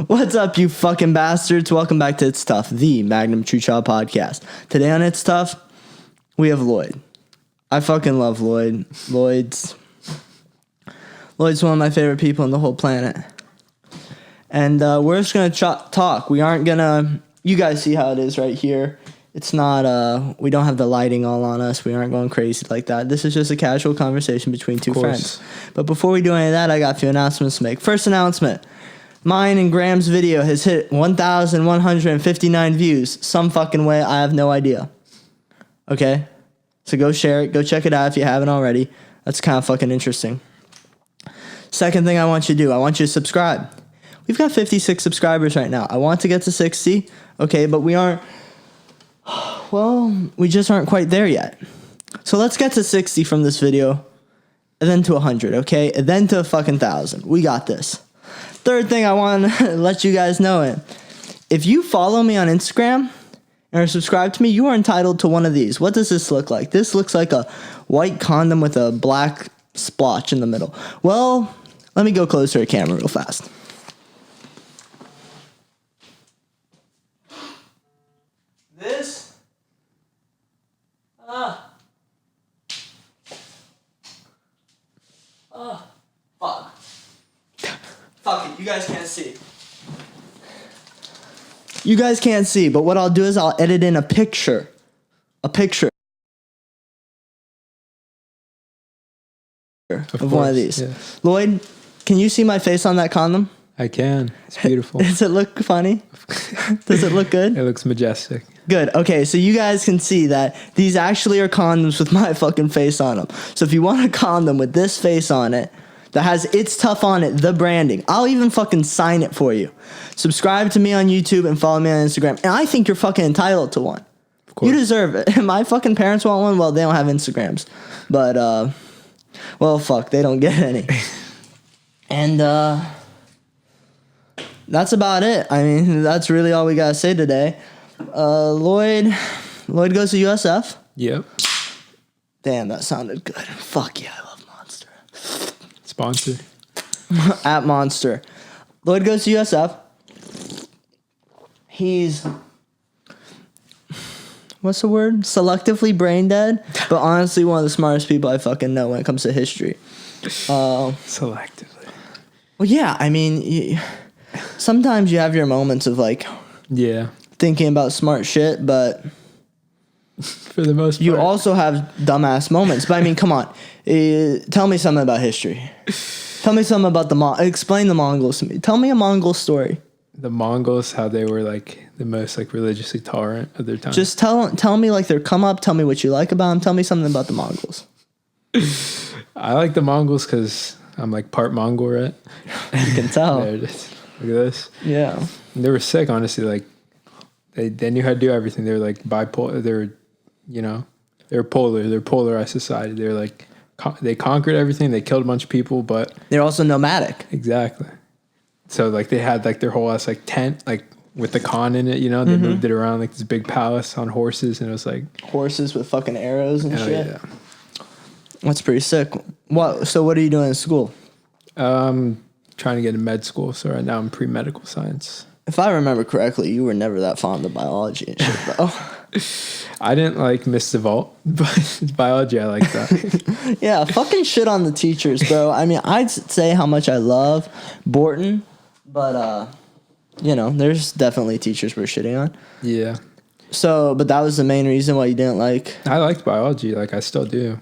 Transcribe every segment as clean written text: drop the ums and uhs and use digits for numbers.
What's up, you fucking bastards? Welcome back to It's Tough, the Magnum True Child podcast. Today on It's Tough, we have Lloyd. I fucking love Lloyd. Lloyd's one of my favorite people on the whole planet. And we're just going to talk. We aren't going to... You guys see how it is right here. It's not... we don't have the lighting all on us. We aren't going crazy like that. This is just a casual conversation between two friends. But before we do any of that, I got a few announcements to make. First announcement. Mine and Graham's video has hit 1,159 views. Some fucking way. I have no idea. Okay? So go share it. Go check it out if you haven't already. That's kind of fucking interesting. Second thing I want you to do, I want you to subscribe. We've got 56 subscribers right now. I want to get to 60. Okay, but we aren't... Well, we just aren't quite there yet. So let's get to 60 from this video. And then to 100, okay? And then to a fucking 1,000. We got this. Third thing I want to let you guys know it. If you follow me on Instagram or subscribe to me, you are entitled to one of these. What does this look like? This looks like a white condom with a black splotch in the middle. Well, let me go closer to camera real fast. This? Fuck. Fuck it, you guys can't see. You guys can't see, but what I'll do is I'll edit in a picture. Of one of these. Yeah. Lloyd, can you see my face on that condom? I can. It's beautiful. Does it look funny? Does it look good? It looks majestic. Good. Okay, so you guys can see that these actually are condoms with my fucking face on them. So if you want a condom with this face on it, that has It's Tough on it, the branding, I'll even fucking sign it for you. Subscribe to me on YouTube and follow me on Instagram. And I think you're fucking entitled to one. Of course. You deserve it. My fucking parents want one. Well, they don't have Instagrams. But, well, fuck, they don't get any. And, that's about it. I mean, that's really all we gotta say today. Lloyd goes to USF. Yep. Damn, that sounded good. Fuck yeah, I love Monster. Sponsor. At Monster. Lloyd goes to USF. He's... What's the word? Selectively brain dead. But honestly, one of the smartest people I fucking know when it comes to history. Selectively. Well, yeah, I mean... Sometimes you have your moments of, like... Yeah. Thinking about smart shit, but... For the most part. You also have dumbass moments. But, I mean, come on. Tell me something about history. Tell me something about explain the Mongols to me. Tell me a Mongol story. The Mongols, how they were, like, the most, like, religiously tolerant of their time. Just tell me, like, their come up. Tell me what you like about them. Tell me something about the Mongols. I like the Mongols because I'm, like, part Mongol, right? You can tell. There it is. Look at this. Yeah. And they were sick, honestly. Like, they knew how to do everything. They were, like, bipolar. They were, they were polar. They're polarized society. They were, like, they conquered everything. They killed a bunch of people, but... They're also nomadic. Exactly. So, like, they had, like, their whole ass, like, tent, like, with the Khan in it, They moved it around, like, this big palace on horses, and it was, like... Horses with fucking arrows and shit? Yeah. That's pretty sick. So what are you doing in school? Trying to get in med school, so right now I'm pre-medical science. If I remember correctly, you were never that fond of biology and shit, bro. I didn't, like, miss the vault, but biology, I like that. Yeah, fucking shit on the teachers, bro. I mean, I'd say how much I love Borton, but, there's definitely teachers we're shitting on. Yeah. So, but that was the main reason why you didn't like... I liked biology, like, I still do.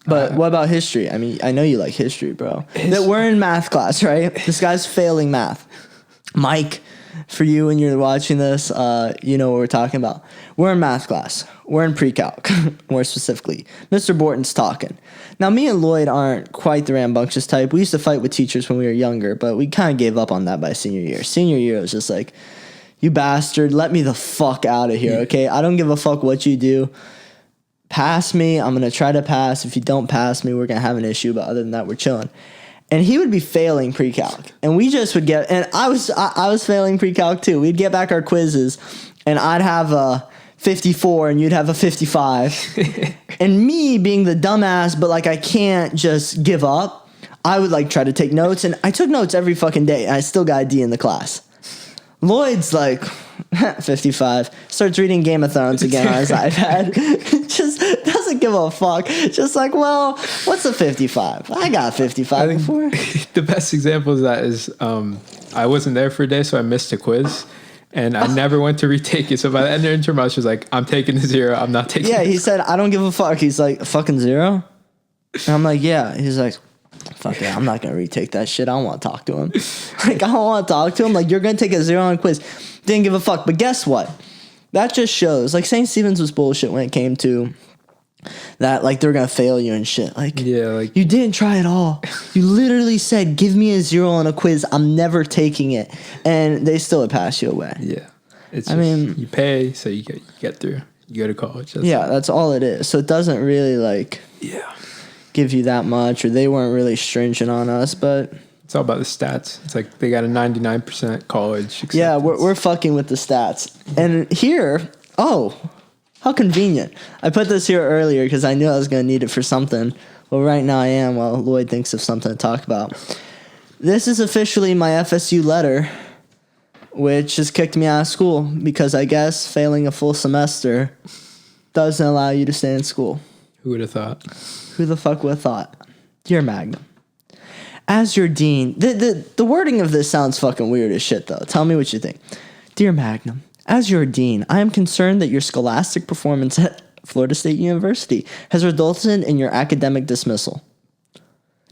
But what about history? I mean, I know you like history, bro. We're in math class, right? This guy's failing math. Mike, for you when you're watching this, you know what we're talking about. We're in math class. We're in pre-calc, more specifically. Mr. Borton's talking. Now, me and Lloyd aren't quite the rambunctious type. We used to fight with teachers when we were younger, but we kind of gave up on that by senior year. Senior year, it was just like, you bastard, let me the fuck out of here, okay? I don't give a fuck what you do. Pass me. I'm going to try to pass. If you don't pass me, we're going to have an issue. But other than that, we're chilling. And he would be failing pre-calc. And we just would get... And I was failing pre-calc too. We'd get back our quizzes. And I'd have a 54 and you'd have a 55. And me being the dumbass, but like I can't just give up. I would like try to take notes. And I took notes every fucking day. And I still got a D in the class. Lloyd's like 55. Starts reading Game of Thrones again on his iPad. Just doesn't give a fuck. Just like, well, what's a 55? I got 55 before. The best example of that is I wasn't there for a day, so I missed a quiz. And I never went to retake it. So by the end of the interim, I was just like, I'm taking the 0. I'm not taking it. Yeah, he said, I don't give a fuck. He's like, fucking 0? And I'm like, yeah. He's like, fuck it, I'm not going to retake that shit. I don't want to talk to him. Like, I don't want to talk to him. Like, you're going to take a 0 on a quiz. Didn't give a fuck. But guess what? That just shows, like, St. Stephen's was bullshit when it came to that, like, they're going to fail you and shit. Like, yeah, like, you didn't try at all. You literally said, give me a 0 on a quiz. I'm never taking it. And they still would pass you away. Yeah. It's just, you pay, so you get through. You go to college. That's all it is. So it doesn't really, like, give you that much, or they weren't really stringent on us, but it's all about the stats. It's like they got a 99% college acceptance. Yeah, we're fucking with the stats. And here, how convenient. I put this here earlier because I knew I was going to need it for something. Well, right now I am while Lloyd thinks of something to talk about. This is officially my FSU letter, which has kicked me out of school because I guess failing a full semester doesn't allow you to stay in school. Who would have thought? Who the fuck would have thought? Dear Magnum, as your dean, the wording of this sounds fucking weird as shit, though. Tell me what you think. Dear Magnum, as your dean, I am concerned that your scholastic performance at Florida State University has resulted in your academic dismissal.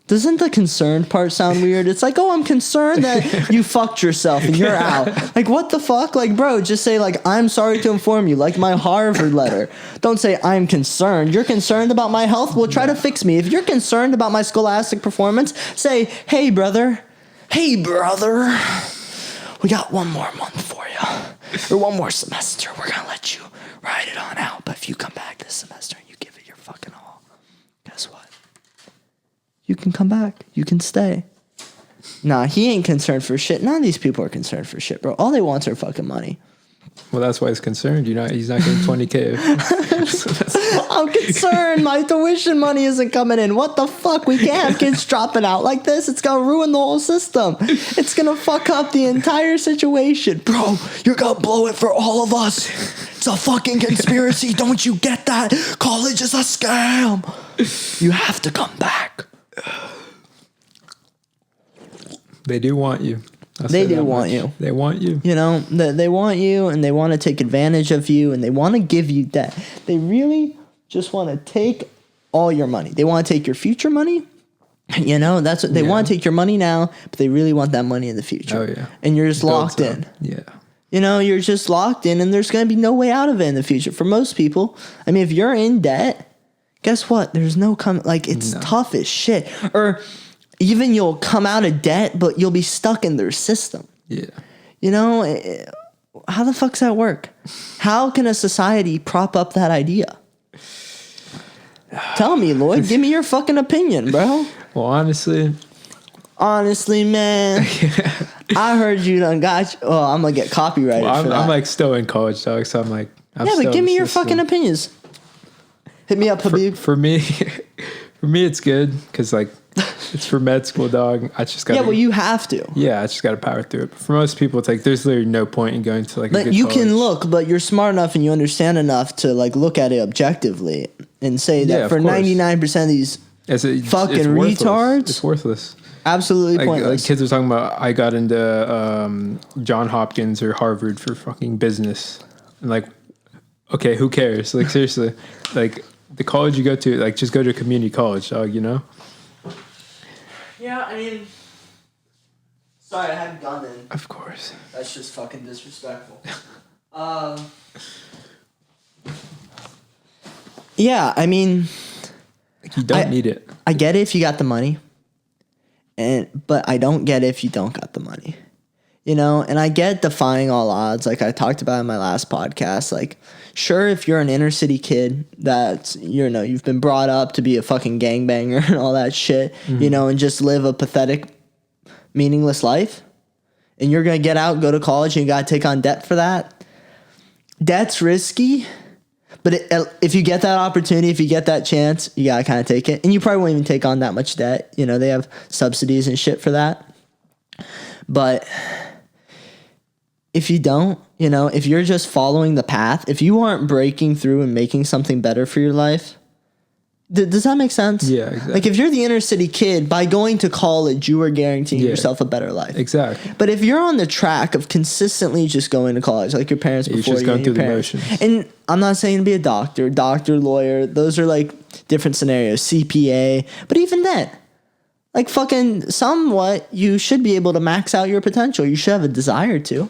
Doesn't the concerned part sound weird? It's like, I'm concerned that you fucked yourself and you're out. Like, what the fuck? Like, bro, just say, like, I'm sorry to inform you, like my Harvard letter. Don't say, I'm concerned. You're concerned about my health? Well, try to fix me. If you're concerned about my scholastic performance, say, hey, brother, we got one more month for you. Or one more semester. We're going to let you ride it on out. But if you come back this semester and you give it your fucking all, guess what? You can come back. You can stay. Nah, he ain't concerned for shit. None of these people are concerned for shit, bro. All they want is fucking money. Well, that's why he's concerned. He's not getting $20,000. I'm concerned. My tuition money isn't coming in. What the fuck? We can't have kids dropping out like this. It's going to ruin the whole system. It's going to fuck up the entire situation. Bro, you're going to blow it for all of us. It's a fucking conspiracy. Don't you get that? College is a scam. You have to come back. They do want you. They do want you. They want you. You know, they want you, and they want to take advantage of you, and they want to give you debt. They really just want to take all your money. They want to take your future money. You know, that's what they want to take your money now, but they really want that money in the future. Oh, yeah. And you're just locked in. Yeah. You know, you're just locked in, and there's going to be no way out of it in the future. For most people, I mean, if you're in debt, guess what? There's no it's tough as shit. Or even you'll come out of debt, but you'll be stuck in their system. Yeah. You know, how the fuck's that work? How can a society prop up that idea? Tell me, Lloyd. Give me your fucking opinion, bro. Well, honestly, man. I heard you done got you. Oh, I'm going to get copyrighted for that. I'm like still in college, dog, so I'm like... but give me your fucking opinions. Hit me up, Habib. For me, it's good because like it's for med school, dog. I just got you have to. Yeah, I just got to power through it. But for most people, it's like there's literally no point in going to like. But you can look, but you're smart enough and you understand enough to like look at it objectively and say that for 99% of these fucking retards, it's worthless. Absolutely pointless. Like kids are talking about, I got into John Hopkins or Harvard for fucking business, and like, okay, who cares? Like seriously, like. The college you go to, like, just go to a community college, dog, you know? Yeah, I mean... Sorry, I had a gun in. Of course. That's just fucking disrespectful. Yeah, I mean... Like, you don't need it. I get it if you got the money. But I don't get it if you don't got the money. You know, and I get defying all odds, like I talked about in my last podcast. Like, sure, if you're an inner city kid that's, you know, you've been brought up to be a fucking gangbanger and all that shit, you know, and just live a pathetic, meaningless life, and you're going to get out, go to college, and you got to take on debt for that. Debt's risky, but if you get that opportunity, if you get that chance, you got to kind of take it. And you probably won't even take on that much debt. You know, they have subsidies and shit for that. But... if you don't, if you're just following the path, if you aren't breaking through and making something better for your life, does that make sense? Yeah, exactly. Like if you're the inner city kid, by going to college, you are guaranteeing yourself a better life. Exactly. But if you're on the track of consistently just going to college, like your parents before just you, going and your through the parents, motions. and I'm not saying to be a doctor, lawyer, those are like different scenarios, CPA, but even then, like fucking somewhat, you should be able to max out your potential. You should have a desire to.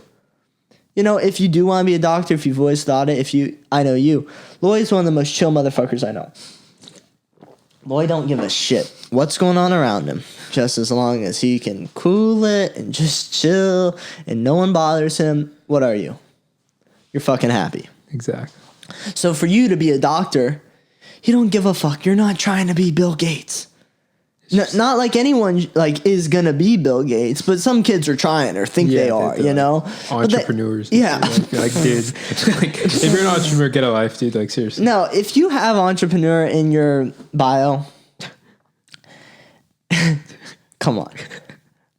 If you do want to be a doctor, if you've always thought it, I know you. Lloyd's one of the most chill motherfuckers I know. Lloyd don't give a shit what's going on around him, just as long as he can cool it and just chill and no one bothers him. What are you? You're fucking happy. Exactly. So for you to be a doctor, you don't give a fuck. You're not trying to be Bill Gates. Not like anyone is gonna be Bill Gates, but some kids are trying or think they are, entrepreneurs. Yeah, like dude, if you're an entrepreneur, get a life, dude. Like seriously. No, if you have entrepreneur in your bio, come on,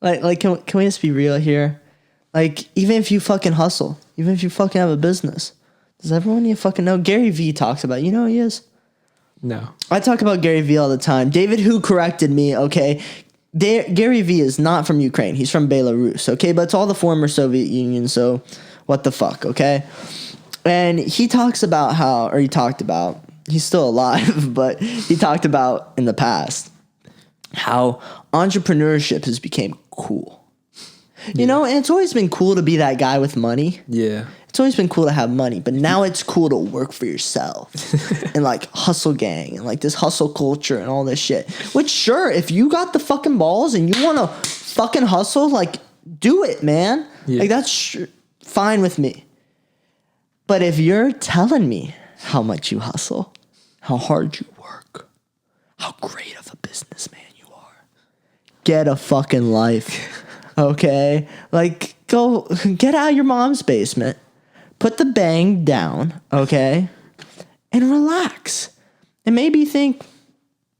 can we just be real here? Like even if you fucking hustle, even if you fucking have a business, does everyone you fucking know? Gary Vee talks about. You know who he is? No. I talk about Gary Vee all the time. David, who corrected me, okay? Gary Vee is not from Ukraine. He's from Belarus, okay? But it's all the former Soviet Union, so what the fuck, okay? And he talked about, he's still alive, but he talked about in the past how entrepreneurship has become cool. And it's always been cool to be that guy with money. Yeah. It's always been cool to have money, but now it's cool to work for yourself and like hustle gang and like this hustle culture and all this shit. Which sure, if you got the fucking balls and you want to fucking hustle, like do it, man. Yeah. Like that's fine with me. But if you're telling me how much you hustle, how hard you work, how great of a businessman you are, get a fucking life, okay? Like go get out of your mom's basement. Put the bang down, okay, and relax. And maybe think,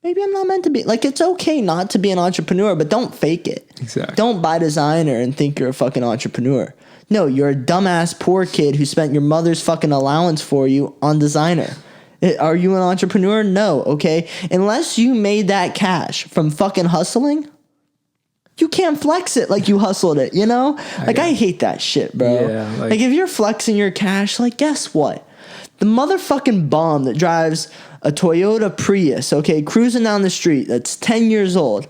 maybe I'm not meant to be. Like, it's okay not to be an entrepreneur, but don't fake it. Exactly. Don't buy designer and think you're a fucking entrepreneur. No, you're a dumbass poor kid who spent your mother's fucking allowance for you on designer. Are you an entrepreneur? No, okay? Unless you made that cash from fucking hustling, you can't flex it like you hustled it, I hate that shit, bro. Yeah, like if you're flexing your cash, like guess what? The motherfucking bum that drives a Toyota Prius, okay, cruising down the street that's 10 years old,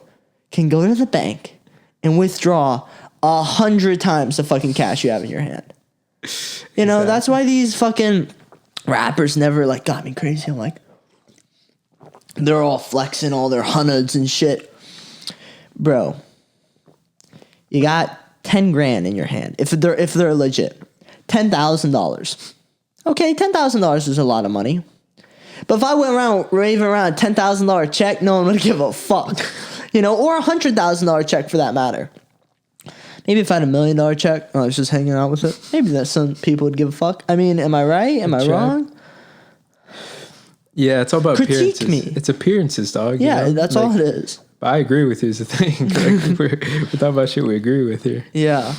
can go to the bank and withdraw 100 times the fucking cash you have in your hand. Exactly. That's why these fucking rappers never got me crazy. I'm like, they're all flexing all their hunnads and shit. Bro. You got 10 grand in your hand. If they're legit, $10,000. Okay, $10,000 is a lot of money. But if I went around raving around a $10,000 check, no one would give a fuck, or a $100,000 check for that matter. Maybe if I had $1 million check, I was just hanging out with it. Maybe that some people would give a fuck. I mean, am I right? Am I wrong? Yeah, it's all about critique appearances. Me. It's appearances, dog. Yeah, that's all it is. I agree with you is the thing. We're talking about shit we agree with here. Yeah.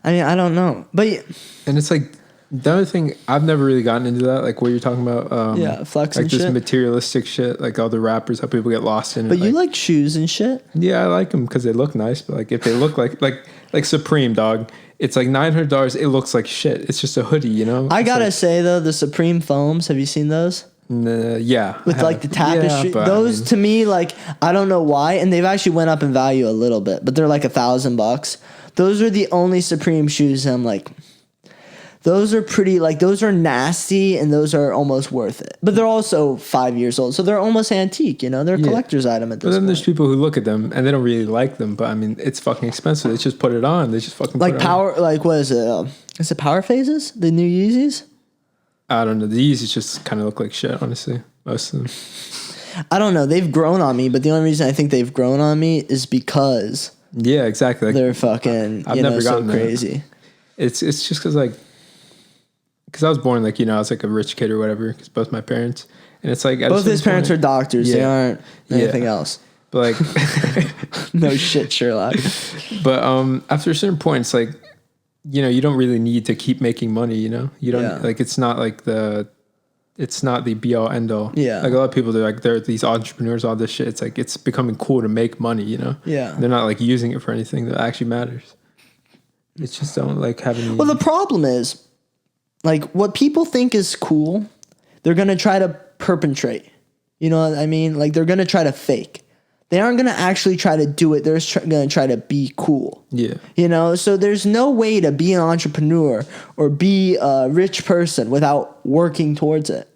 I mean, I don't know. But and it's like the other thing, I've never really gotten into that, like what you're talking about. Flexing like this shit. Materialistic shit, like all the rappers, how people get lost in it. But you like shoes and shit? Yeah, I like them because they look nice. But like if they look like Supreme, dog, it's like $900. It looks like shit. It's just a hoodie, I gotta say though, the Supreme foams, have you seen those? Yeah, with the tapestry, those to me, I don't know why, and they've actually went up in value a little bit, but they're like $1,000. Those are the only Supreme shoes I'm like, those are pretty, those are nasty, and those are almost worth it. But they're also 5 years old, so they're almost antique. They're a collector's item at this point. But then there's people who look at them and they don't really like them, but I mean, it's fucking expensive. They just put it on. They just fucking put it power. On. What is it? Is it Power Phases? The new Yeezys? I don't know. The Yeezys just kind of look like shit, honestly. Most of them. I don't know. They've grown on me, but the only reason I think they've grown on me is because yeah, exactly. They're fucking I've never gotten so crazy. It's just because I was born I was like a rich kid or whatever because both my parents and it's like both his parents are doctors. Yeah. They aren't anything else. But no shit, Sherlock. But after a certain point, it's like you don't really need to keep making money, you don't Yeah. like, it's not the be all end all. Yeah. Like a lot of people, they're these entrepreneurs, all this shit. It's like, it's becoming cool to make money, Yeah. They're not like using it for anything that actually matters. It's just don't like have any. Well, the problem is, like, what people think is cool, they're going to try to perpetrate. You know what I mean? Like, they're going to try to fake. They aren't going to actually try to do it. They're going to try to be cool. Yeah. So there's no way to be an entrepreneur or be a rich person without working towards it.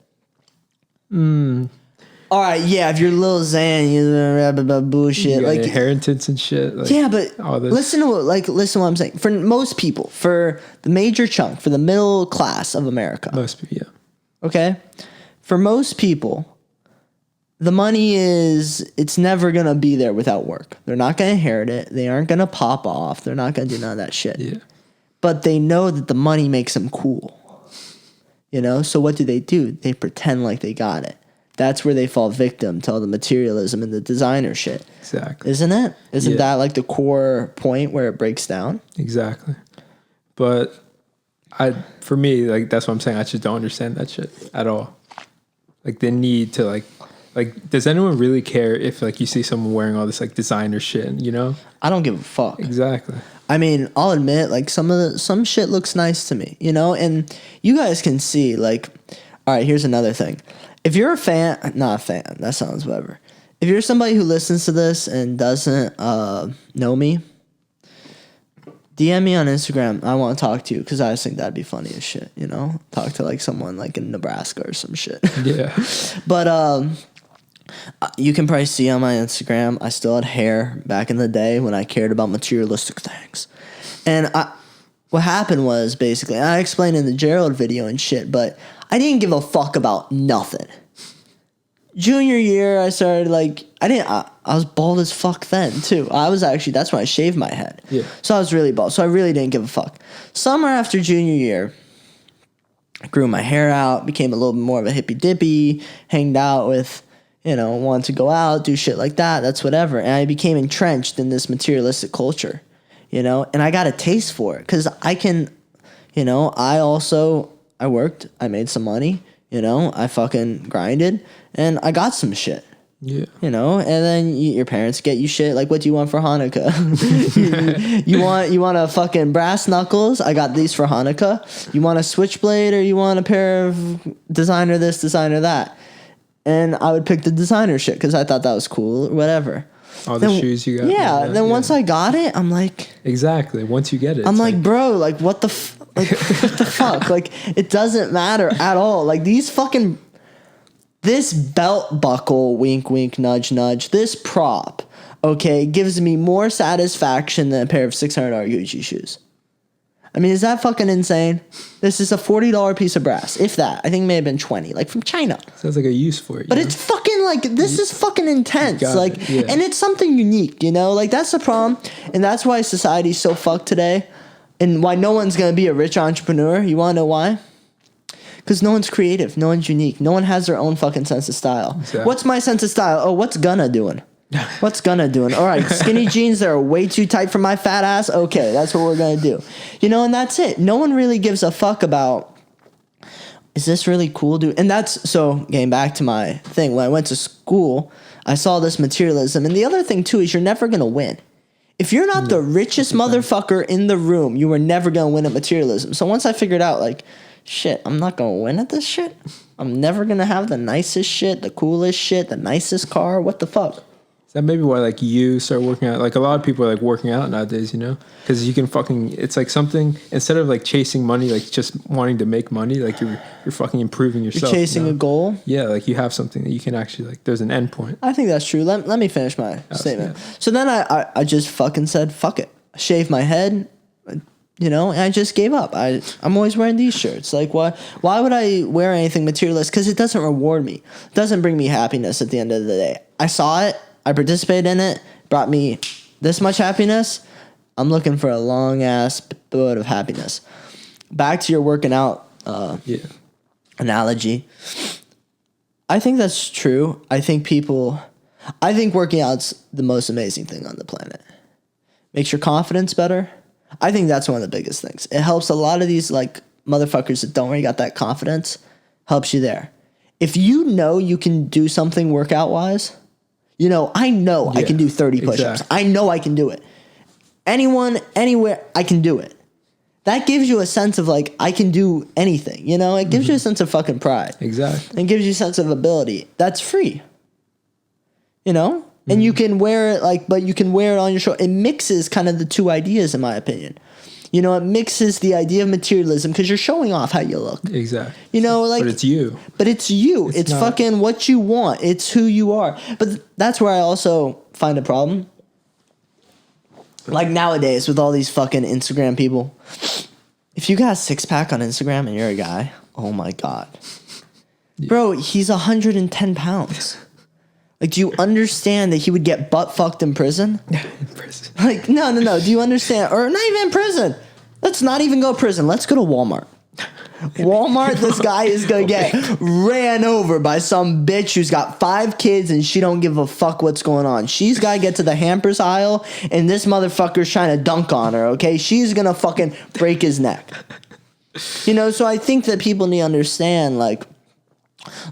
All right, yeah, if you're Lil Xan, you're about bullshit. You got Like inheritance and shit. Like, yeah, but all this. listen to what I'm saying. For most people, for the major chunk, for the middle class of America, Most people, yeah. okay? For most people, the money it's never going to be there without work. They're not going to inherit it. They aren't going to pop off. They're not going to do none of that shit. Yeah. But they know that the money makes them cool. So what do? They pretend like they got it. That's where they fall victim to all the materialism and the designer shit. Exactly. Isn't it? Isn't Yeah. that like the core point where it breaks down? Exactly. But for me, like, that's what I'm saying. I just don't understand that shit at all. Like, the need to like, does anyone really care if, like, you see someone wearing all this, like, designer shit, I don't give a fuck. Exactly. I mean, I'll admit, like, some shit looks nice to me, and you guys can see, like, all right, here's another thing. If you're not a fan, that sounds whatever. If you're somebody who listens to this and doesn't know me, DM me on Instagram. I want to talk to you because I just think that'd be funny as shit, Talk to, like, someone, like, in Nebraska or some shit. Yeah. But, you can probably see on my Instagram, I still had hair back in the day when I cared about materialistic things. And what happened was, basically, I explained in the Gerald video and shit, but I didn't give a fuck about nothing. Junior year, I started, like, I was bald as fuck then, too. That's when I shaved my head. Yeah. So I was really bald, so I really didn't give a fuck. Summer after junior year, I grew my hair out, became a little bit more of a hippy-dippy, hanged out with, wanted to go out, do shit like that, that's whatever. And I became entrenched in this materialistic culture, and I got a taste for it because I can, I worked, I made some money, I fucking grinded, and I got some shit. Yeah. And then your parents get you shit. Like, what do you want for Hanukkah? you want a fucking brass knuckles? I got these for Hanukkah. You want a switchblade or you want a pair of designer this, designer that? And I would pick the designer shit because I thought that was cool or whatever. All the shoes you got. Yeah. Then once I got it, I'm like... Exactly. Once you get it. I'm like, bro, like, what the fuck? Like, it doesn't matter at all. Like, this belt buckle, wink, wink, nudge, nudge, this prop, okay, gives me more satisfaction than a pair of $600 Gucci shoes. I mean, is that fucking insane? This is a $40 piece of brass, if that. I think it may have been 20, like from China. Sounds like a use for it. But it's fucking like, this is fucking intense. Like, yeah. And it's something unique, Like, that's the problem. And that's why society's so fucked today. And why no one's going to be a rich entrepreneur. You want to know why? Because no one's creative. No one's unique. No one has their own fucking sense of style. Exactly. What's my sense of style? Oh, what's Gunna doing? What's Gunna doing? All right, skinny jeans that are way too tight for my fat ass. Okay, that's what we're going to do. And that's it. No one really gives a fuck about, is this really cool, dude? And that's, so getting back to my thing, when I went to school, I saw this materialism. And the other thing, too, is you're never going to win. If you're not the richest motherfucker in the room, you are never going to win at materialism. So once I figured out, like, shit, I'm not going to win at this shit. I'm never going to have the nicest shit, the coolest shit, the nicest car. What the fuck? Is that maybe why, like, you start working out? Like, a lot of people are, like, working out nowadays, Because you can fucking... It's, like, something... Instead of, like, chasing money, like, just wanting to make money, like, you're fucking improving yourself. You're chasing a goal? Yeah, like, you have something that you can actually, like... There's an end point. I think that's true. Let me finish my statement. Yeah. So then I just fucking said, fuck it. I shaved my head, and I just gave up. I'm always wearing these shirts. Like, why would I wear anything materialist? Because it doesn't reward me. It doesn't bring me happiness at the end of the day. I saw it. I participated in it, brought me this much happiness. I'm looking for a long-ass boat of happiness. Back to your working out analogy. I think that's true. I think working out's the most amazing thing on the planet. Makes your confidence better. I think that's one of the biggest things. It helps a lot of these like motherfuckers that don't really got that confidence, helps you there. If you know you can do something workout wise, you know, I can do 30 push-ups. Exactly. I know I can do it. Anyone, anywhere, I can do it. That gives you a sense of like, I can do anything, you know? It gives you a sense of fucking pride. Exactly. It gives you a sense of ability. That's free. You know? And you can wear it like, but you can wear it on your shoulder. It mixes kind of the two ideas, in my opinion. You know, it mixes the idea of materialism because you're showing off how you look. Exactly. You know, like. But it's you. But it's you. It's fucking what you want. It's who you are. But that's where I also find a problem. Like nowadays with all these fucking Instagram people. If you got a six-pack on Instagram and you're a guy, oh my God. Yeah. Bro, he's 110 pounds. Like, do you understand that he would get butt fucked in prison? In prison. Like, no. Do you understand? Or not even in prison. Let's not even go prison. Let's go to Walmart. Walmart, this guy is going to get ran over by some bitch who's got 5 kids and she don't give a fuck what's going on. She's got to get to the hampers aisle and this motherfucker's trying to dunk on her, okay? She's going to fucking break his neck. You know, so I think that people need to understand, like,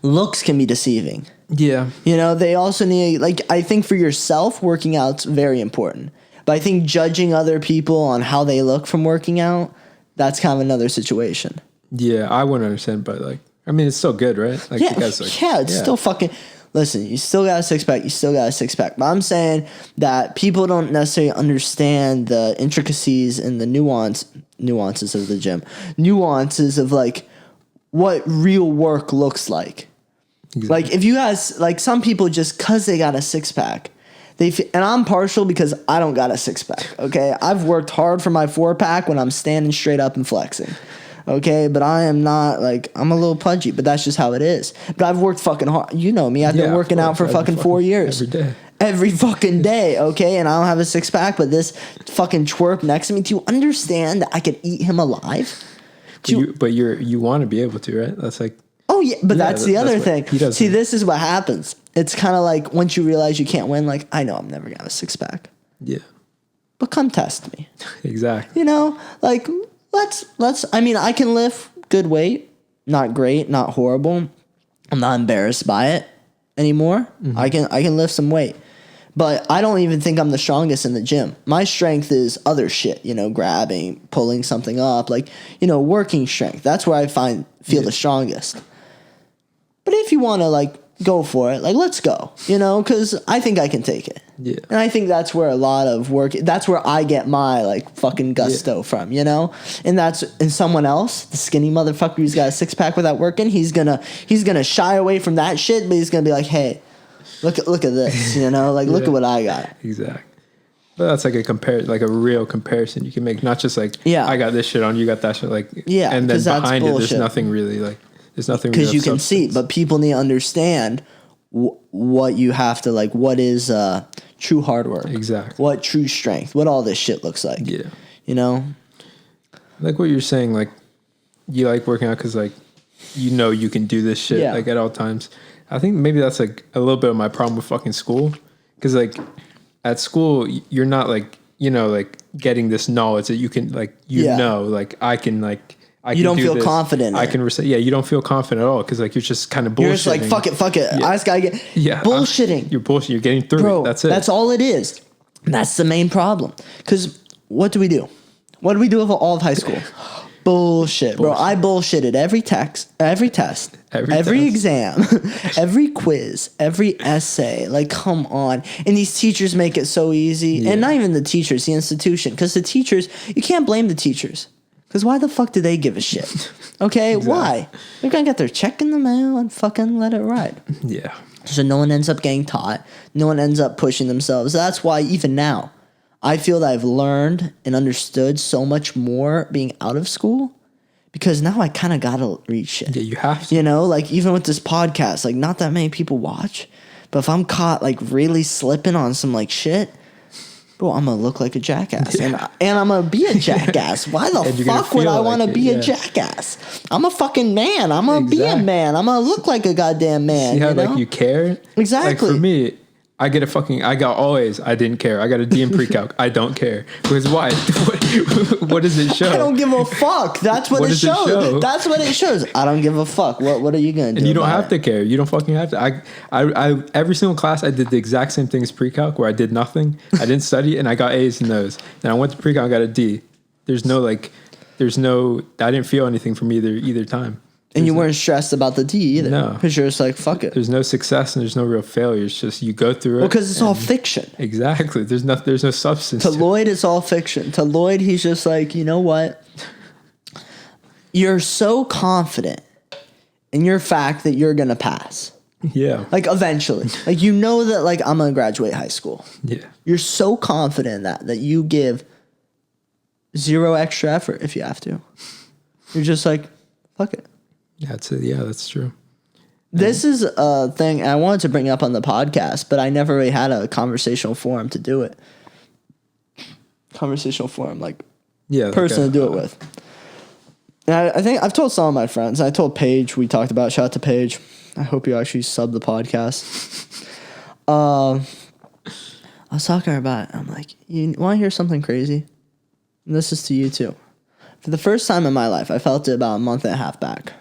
looks can be deceiving. Yeah. You know, they also need, like, I think for yourself, working out's very important. But I think judging other people on how they look from working out, that's kind of another situation. Yeah, I wouldn't understand, but, like, I mean, it's still good, right? Like, Yeah, you guys, like, it's still fucking... Listen, you still got a six-pack, But I'm saying that people don't necessarily understand the intricacies and the nuances of the gym. Nuances of, like, what real work looks like. Exactly. Like, if you guys... Like, some people just... Because they got a six-pack... And I'm partial because I don't got a six-pack, okay? I've worked hard for my 4-pack when I'm standing straight up and flexing, okay? But I am not, like, I'm a little pudgy, but that's just how it is. But I've worked fucking hard. You know me. I've been working out for fucking 4 years. Every day. Every fucking day, okay? And I don't have a six-pack, but this fucking twerp next to me, do you understand that I could eat him alive? But you want to be able to, right? That's like... Oh, yeah, but that's the other thing. See, do. this is what happens. It's kind of like once you realize you can't win, like, I know I'm never going to have a six-pack. Yeah. But come test me. Exactly. You know, like, let's, I mean, I can lift good weight. Not great, not horrible. I'm not embarrassed by it anymore. Mm-hmm. I can lift some weight. But I don't even think I'm the strongest in the gym. My strength is other shit, you know, grabbing, pulling something up, like, you know, working strength. That's where I feel the strongest. But if you want to, like, go for it, like, let's go, you know, because I think I can take it. Yeah. And I think that's where a lot of work, that's where I get my, like, fucking gusto from, you know? And someone else, the skinny motherfucker who's got a six-pack without working, he's gonna shy away from that shit, but he's gonna be like, hey, look at this, you know? Like, look at what I got. Exactly. But that's like a real comparison you can make, not just like, I got this shit on, you got that shit, like, and then behind it, there's nothing really, like, there's nothing because you can see, but people need to understand what you have to, like, what is true hard work, exactly, what true strength, what all this shit looks like. Yeah, you know, like what you're saying, like you like working out because, like, you know you can do this shit like at all times. I think maybe that's like a little bit of my problem with fucking school, because like at school you're not like, you know, like getting this knowledge that you can, like, know, like I can, like. You don't feel confident. I can recite. Yeah, you don't feel confident at all because, like, you're just kind of bullshitting. You're just like, fuck it. Yeah. I just gotta get bullshitting. You're bullshitting. You're getting through Bro, it. That's it. That's all it is. That's the main problem. Because what do we do? What do we do with all of high school? Bullshit, bro. I bullshitted every test, every exam, every quiz, every essay. Like, come on. And these teachers make it so easy. Yeah. And not even the teachers, the institution. Because the teachers, you can't blame the teachers. Because why the fuck do they give a shit? Okay, exactly. Why? They're going to get their check in the mail and fucking let it ride. Yeah. So no one ends up getting taught. No one ends up pushing themselves. That's why even now, I feel that I've learned and understood so much more being out of school. Because now I kind of got to read shit. Yeah, you have to. You know, like, even with this podcast, like, not that many people watch. But if I'm caught, like, really slipping on some, like, shit... Bro, I'm going to look like a jackass. Yeah. And I'm going to be a jackass. Why the fuck would I want to be a jackass? I'm a fucking man. I'm going to be a man. I'm going to look like a goddamn man. See how, like, you care? Exactly. Like, for me, I got all A's. I didn't care. I got a D in pre-calc. I don't care. Because why? What does it show? I don't give a fuck. That's what, it shows. That's what it shows. I don't give a fuck. What are you gonna do? And you don't have to care. You don't fucking have to. I every single class I did the exact same thing as pre-calc, where I did nothing. I didn't study, and I got A's in those. And I went to pre-calc, I got a D. I didn't feel anything from either time. And you weren't stressed about the D either. No. Because you're just like, fuck it. There's no success and there's no real failure. It's just you go through it. Well, because it's all fiction. Exactly. There's no substance. To Lloyd, it's all fiction. To Lloyd, he's just like, you know what? You're so confident in your fact that you're going to pass. Yeah. Like, eventually. Like, you know that, like, I'm going to graduate high school. Yeah. You're so confident in that you give zero extra effort if you have to. You're just like, fuck it. That's it. Yeah, that's true. This is a thing I wanted to bring up on the podcast, but I never really had a conversational forum to do it. Conversational forum, like person to do it with. And I think I've told some of my friends. I told Paige, we talked about, shout out to Paige. I hope you actually sub the podcast. I was talking to her about it. I'm like, you want to hear something crazy? And this is to you too. For the first time in my life, I felt it about a month and a half back.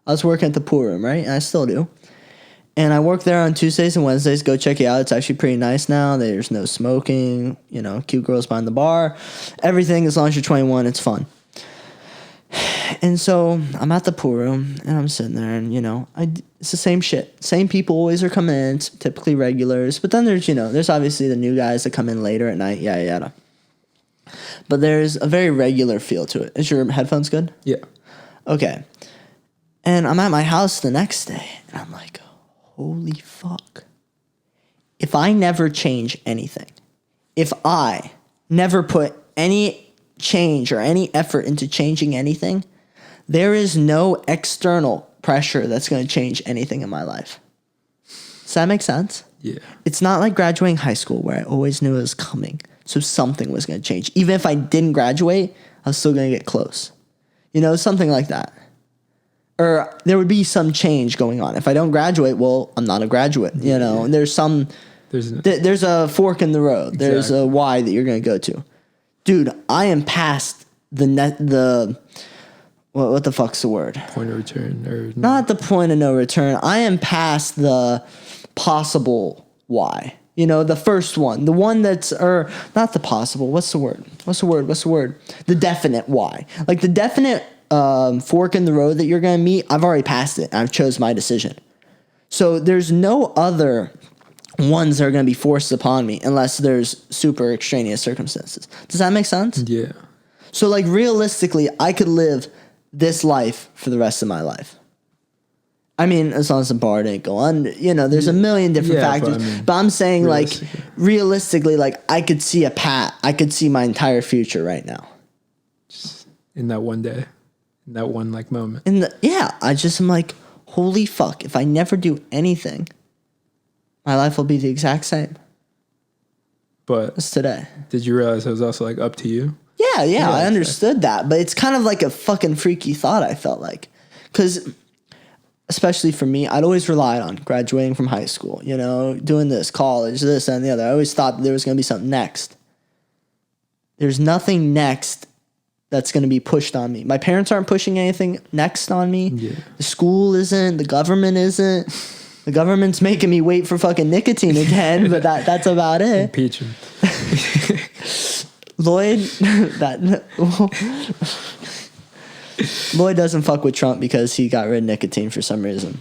I was working at the pool room, right? And I still do. And I work there on Tuesdays and Wednesdays. Go check it out. It's actually pretty nice now. There's no smoking, cute girls behind the bar. Everything, as long as you're 21, it's fun. And so I'm at the pool room, and I'm sitting there, and, it's the same shit. Same people always are coming in. It's typically regulars. But then there's obviously the new guys that come in later at night, yada, yada. But there's a very regular feel to it. Is your headphones good? Yeah. Okay. And I'm at my house the next day, and I'm like, holy fuck. If I never change anything, if I never put any change or any effort into changing anything, there is no external pressure that's going to change anything in my life. Does that make sense? Yeah. It's not like graduating high school where I always knew it was coming, so something was going to change. Even if I didn't graduate, I was still going to get close. Something like that. Or there would be some change going on. If I don't graduate, well, I'm not a graduate, and there's a fork in the road. Exactly. There's a Y that you're going to go to. Dude, I am past what the fuck's the word? Point of return. Or not the point of no return. I am past the possible Y. The first one. The one that's, or not the possible. What's the word? The definite Y. Like the definite fork in the road that you're going to meet, I've already passed it. I've chose my decision. So there's no other ones that are going to be forced upon me unless there's super extraneous circumstances. Does that make sense? Yeah. So like realistically, I could live this life for the rest of my life. I mean, as long as the bar didn't go under, there's a million different factors. But I'm saying realistically, I could see I could see my entire future right now. Just in that one day. In that one moment. I just am like, holy fuck, if I never do anything, my life will be the exact same. But as today. Did you realize it was also up to you? Yeah, I understood that. But it's kind of like a fucking freaky thought, I felt like. Because, especially for me, I'd always relied on graduating from high school, doing this, college, this and the other. I always thought there was going to be something next. There's nothing next that's going to be pushed on me. My parents aren't pushing anything next on me. Yeah. The school isn't. The government isn't. The government's making me wait for fucking nicotine again, but that's about it. Impeach him. Lloyd doesn't fuck with Trump because he got rid of nicotine for some reason.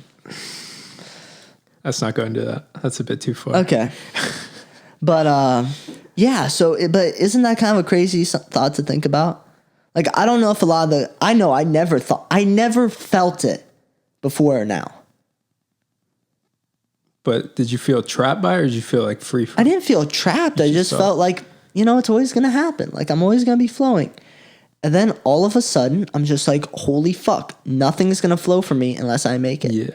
Let's not go into that. That's a bit too far. Okay. But, but isn't that kind of a crazy thought to think about? I don't know if I never felt it before or now. But did you feel trapped by it, or did you feel free from it? I didn't feel trapped. I just felt like, it's always going to happen. I'm always going to be flowing. And then all of a sudden, I'm just like, holy fuck, nothing's going to flow for me unless I make it. Yeah.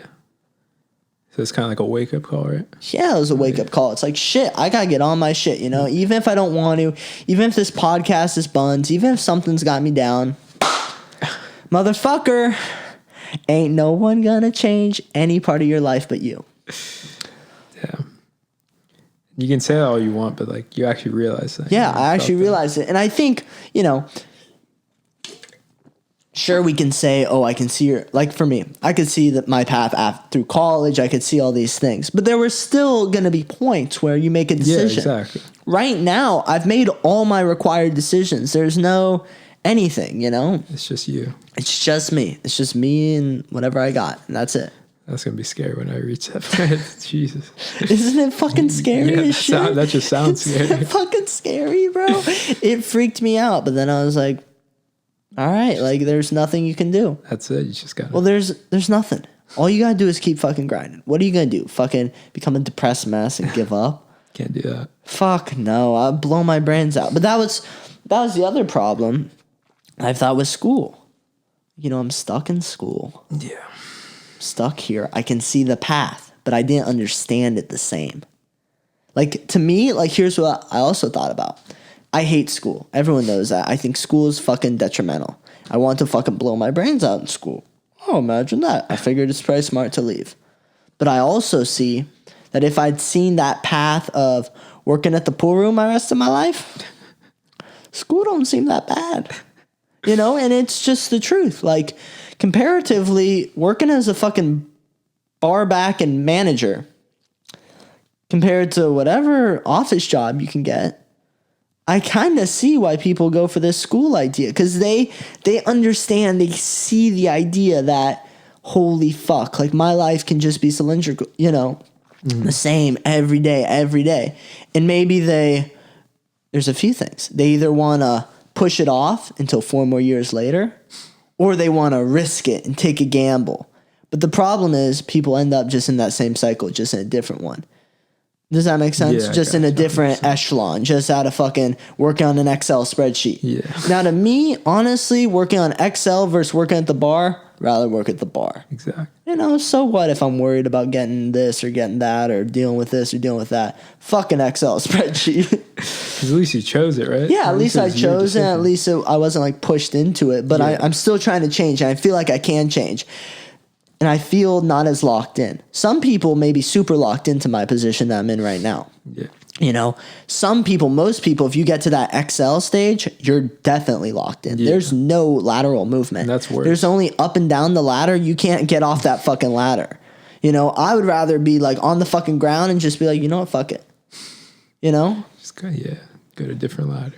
So it's kind of like a wake-up call, right? Yeah, it was a wake-up call. It's like, shit, I got to get on my shit, Even if I don't want to, even if this podcast is buns, even if something's got me down, motherfucker, ain't no one going to change any part of your life but you. Yeah. You can say that all you want, but like you actually realize that. Yeah, I actually realized it. And I think, sure, we can say, oh, I can see like for me, I could see that my path through college, I could see all these things. But there were still going to be points where you make a decision. Yeah, exactly. Right now, I've made all my required decisions. There's no anything, It's just you. It's just me. It's just me and whatever I got. And that's it. That's going to be scary when I reach that point. Jesus. Isn't it fucking scary as shit? That just sounds scary. It's fucking scary, bro. It freaked me out. But then I was like, all right, like there's nothing you can do. That's it. You just got to. Well, there's nothing. All you got to do is keep fucking grinding. What are you going to do? Fucking become a depressed mess and give up? Can't do that. Fuck no. I'll blow my brains out. But that was the other problem I thought was school. I'm stuck in school. Yeah. Stuck here. I can see the path, but I didn't understand it the same. Like, to me, like, here's what I also thought about. I hate school. Everyone knows that. I think school is fucking detrimental. I want to fucking blow my brains out in school. Oh, imagine that. I figured it's probably smart to leave. But I also see that if I'd seen that path of working at the pool room the rest of my life, school don't seem that bad. And it's just the truth. Like, comparatively, working as a fucking bar back and manager compared to whatever office job you can get, I kind of see why people go for this school idea. Because they understand, they see the idea that, holy fuck, like my life can just be cylindrical, the same every day. And maybe there's a few things. They either want to push it off until 4 more years later, or they want to risk it and take a gamble. But the problem is people end up just in that same cycle, just in a different one. Does that make sense? Yeah, just in a different echelon, just out of fucking working on an Excel spreadsheet. Yeah. Now, to me, honestly, working on Excel versus working at the bar, rather work at the bar. Exactly. So what if I'm worried about getting this or getting that or dealing with this or dealing with that? Fucking Excel spreadsheet. Because at least you chose it, right? Yeah, at least I chose it. At least I wasn't like pushed into it. But yeah. I'm still trying to change, and I feel like I can change. And I feel not as locked in. Some people may be super locked into my position that I'm in right now. Yeah. Some people, most people, if you get to that Excel stage, you're definitely locked in. Yeah. There's no lateral movement. And that's worse. There's only up and down the ladder. You can't get off that fucking ladder. I would rather be like on the fucking ground and just be like, what, fuck it. Just go to a different ladder.